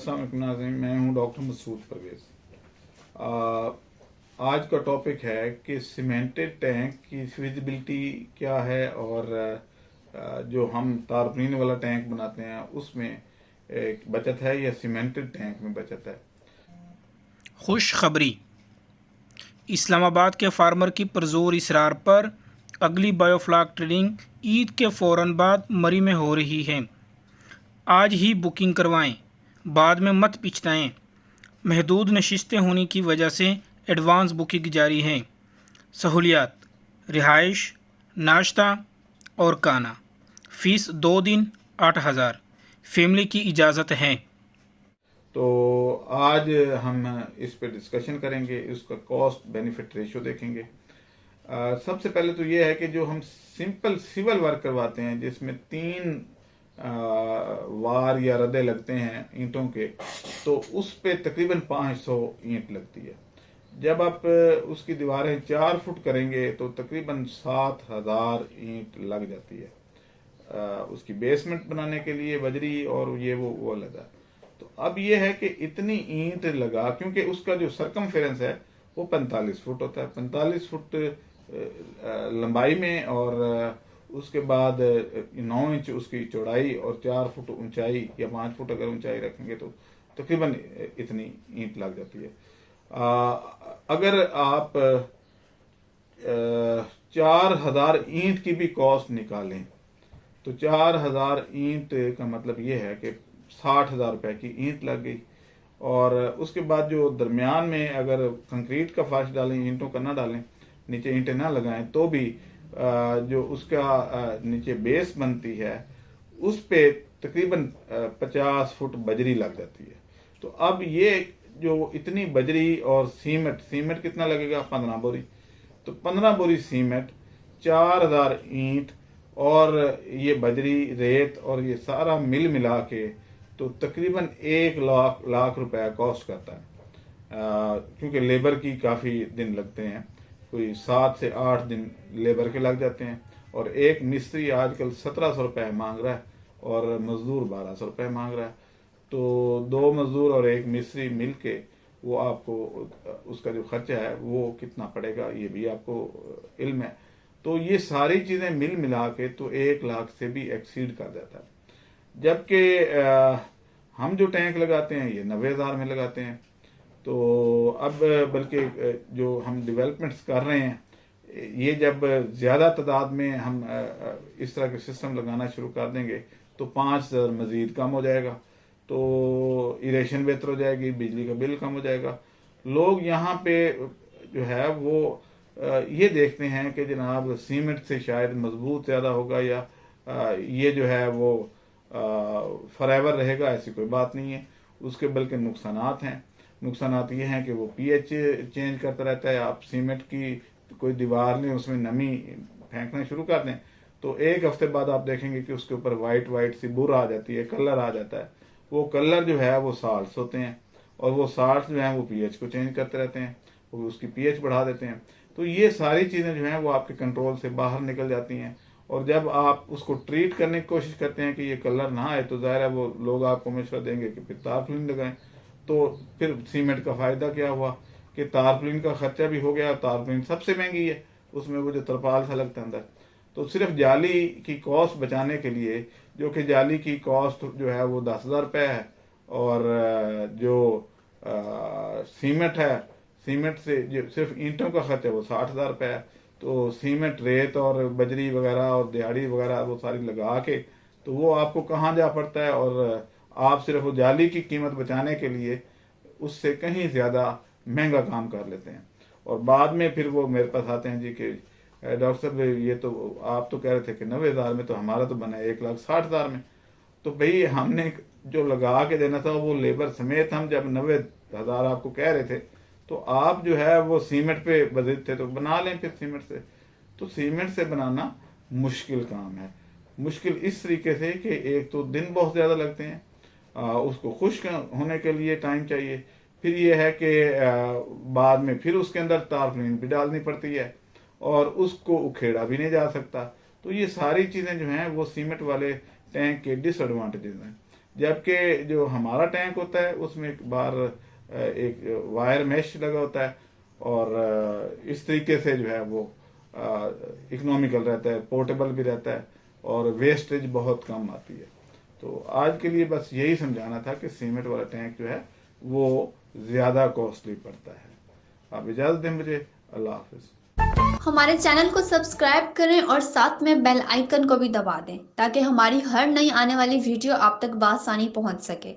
अस्सलाम वालेकुम नाज़रीन, मैं हूं डॉक्टर मसूद परवेज़। आज का टॉपिक है कि सीमेंटेड टैंक की फिजिबिलिटी क्या है और जो हम तारपीन वाला टैंक बनाते हैं उसमें एक बचत है या सीमेंटेड टैंक में बचत है। खुशखबरी। इस्लामाबाद के फार्मर की पुरजोर इसरार पर अगली बायोफ्लाक ट्रेडिंग ईद के फ़ौरन बाद मरी में हो रही है। आज ही बुकिंग करवाएं, बाद में मत पिछताएं। महदूद नशिस्तें होने की वजह से एडवांस बुकिंग जारी है। सहूलियात, रिहाइश, नाश्ता और खाना। फ़ीस 2 दिन 8,000। फैमिली की इजाज़त है। तो आज हम इस पे डिस्कशन करेंगे, उसका कॉस्ट बेनिफिट रेशो देखेंगे। सबसे पहले तो ये है कि जो हम सिंपल सिविल वर्क करवाते हैं जिसमें 3 वार या रदे लगते हैं ईंटों के, तो उस पे तकरीबन 500 ईंट लगती है। जब आप उसकी दीवारें 4 फुट करेंगे तो तकरीबन 7,000 ईंट लग जाती है। उसकी बेसमेंट बनाने के लिए बजरी और ये वो लगा। तो अब ये है कि इतनी ईंट लगा, क्योंकि उसका जो सरकमफेरेंस है वो 45 फुट होता है, 45 फुट लंबाई में, और उसके बाद 9 इंच उसकी चौड़ाई और 4 फुट ऊंचाई या 5 फुट अगर ऊंचाई रखेंगे तो तकरीबन इतनी ईंट लग जाती है। अगर आप 4,000 ईंट की भी कॉस्ट निकालें तो 4,000 ईंट का मतलब ये है कि 60,000 रुपए की ईंट लग गई। और उसके बाद जो दरमियान में अगर कंक्रीट का फर्श डालें, ईंटों का ना डालें, नीचे ईंटें ना लगाएं, तो भी जो उसका नीचे बेस बनती है उस पे तकरीबन 50 फुट बजरी लग जाती है। तो अब ये जो इतनी बजरी और सीमेंट कितना लगेगा? 15 बोरी। तो 15 बोरी सीमेंट, 4,000 ईंट और ये बजरी, रेत और ये सारा मिल मिला के तो तकरीबन 1 लाख रुपए कॉस्ट करता है। क्योंकि लेबर की काफ़ी दिन लगते हैं, कोई 7 से 8 दिन लेबर के लग जाते हैं, और एक मिस्त्री आजकल 1,700 रुपये मांग रहा है और मजदूर 1,200 रुपये मांग रहा है। तो 2 मजदूर और एक मिस्त्री मिल के वो आपको उसका जो खर्चा है वो कितना पड़ेगा ये भी आपको इल्म है। तो ये सारी चीज़ें मिल मिला के तो 1 लाख से भी एक्सीड कर जाता है। जबकि हम जो टैंक लगाते हैं ये 90,000 में लगाते हैं। तो अब बल्कि जो हम डेवलपमेंट्स कर रहे हैं, ये जब ज़्यादा तादाद में हम इस तरह के सिस्टम लगाना शुरू कर देंगे तो 5,000 मज़ीद कम हो जाएगा, तो इरेशन बेहतर हो जाएगी, बिजली का बिल कम हो जाएगा। लोग यहाँ पे जो है वो ये देखते हैं कि जनाब सीमेंट से शायद मजबूत ज़्यादा होगा या ये जो है वो फॉरएवर रहेगा। ऐसी कोई बात नहीं है, उसके बल्कि नुकसानात हैं। नुकसानात ये हैं कि वो पीएच चेंज करता रहता है। आप सीमेंट की कोई दीवार लें, उसमें नमी फेंकना शुरू कर दें तो 1 हफ्ते बाद आप देखेंगे कि उसके ऊपर वाइट वाइट सी बुर आ जाती है, कलर आ जाता है। वो कलर जो है वो साल्ट्स होते हैं, और वो साल्ट्स जो हैं वो पीएच को चेंज करते रहते हैं, वो उसकी पीएच बढ़ा देते हैं। तो ये सारी चीज़ें जो हैं वो आपके कंट्रोल से बाहर निकल जाती हैं। और जब आप उसको ट्रीट करने की कोशिश करते हैं कि ये कलर ना आए, तो ज़ाहिर है वो लोग आपको मशवरा देंगे कि फिर तारपुलिन लगाएं। तो फिर सीमेंट का फ़ायदा क्या हुआ कि तारपुलिन का खर्चा भी हो गया। तारपुलिन सबसे महंगी है, उसमें वो जो तरपाल सा लगता है अंदर। तो सिर्फ जाली की कॉस्ट बचाने के लिए, जो कि जाली की कॉस्ट जो है वो 10,000 रुपये है, और जो सीमेंट है, सीमेंट से जो सिर्फ ईंटों का खर्चा है वो 60,000 रुपये है। तो सीमेंट, रेत और बजरी वगैरह और दिहाड़ी वगैरह वो सारी लगा के तो वो आपको कहाँ जा पड़ता है, और आप सिर्फ वो जाली की कीमत बचाने के लिए उससे कहीं ज़्यादा महंगा काम कर लेते हैं। और बाद में फिर वो मेरे पास आते हैं जी कि डॉक्टर साहब ये तो आप तो कह रहे थे कि 90,000 में, तो हमारा तो बना 1,60,000 में। तो भाई हमने जो लगा के देना था वो लेबर समेत हम जब 90,000 आपको कह रहे थे, तो आप जो है वो सीमेंट पे बजित थे, तो बना लें फिर सीमेंट से। तो सीमेंट से बनाना मुश्किल काम है। मुश्किल इस तरीके से कि एक तो दिन बहुत ज़्यादा लगते हैं, उसको खुश्क होने के लिए टाइम चाहिए, फिर ये है कि बाद में फिर उसके अंदर तारपीन भी डालनी पड़ती है, और उसको उखेड़ा भी नहीं जा सकता। तो ये सारी चीज़ें जो हैं वो सीमेंट वाले टैंक के डिसएडवांटेजेस हैं। जबकि जो हमारा टैंक होता है उसमें एक बार एक वायर मैश लगा होता है और इस तरीके से जो है वो इकोनॉमिकल रहता है, पोर्टेबल भी रहता है और वेस्टेज बहुत कम आती है। तो आज के लिए बस यही समझाना था कि सीमेंट वाला टैंक जो है वो ज़्यादा कॉस्टली पड़ता है। आप इजाज़त दें मुझे। अल्लाह हाफिज़। हमारे चैनल को सब्सक्राइब करें और साथ में बेल आइकन को भी दबा दें ताकि हमारी हर नई आने वाली वीडियो आप तक बआसानी पहुंच सके।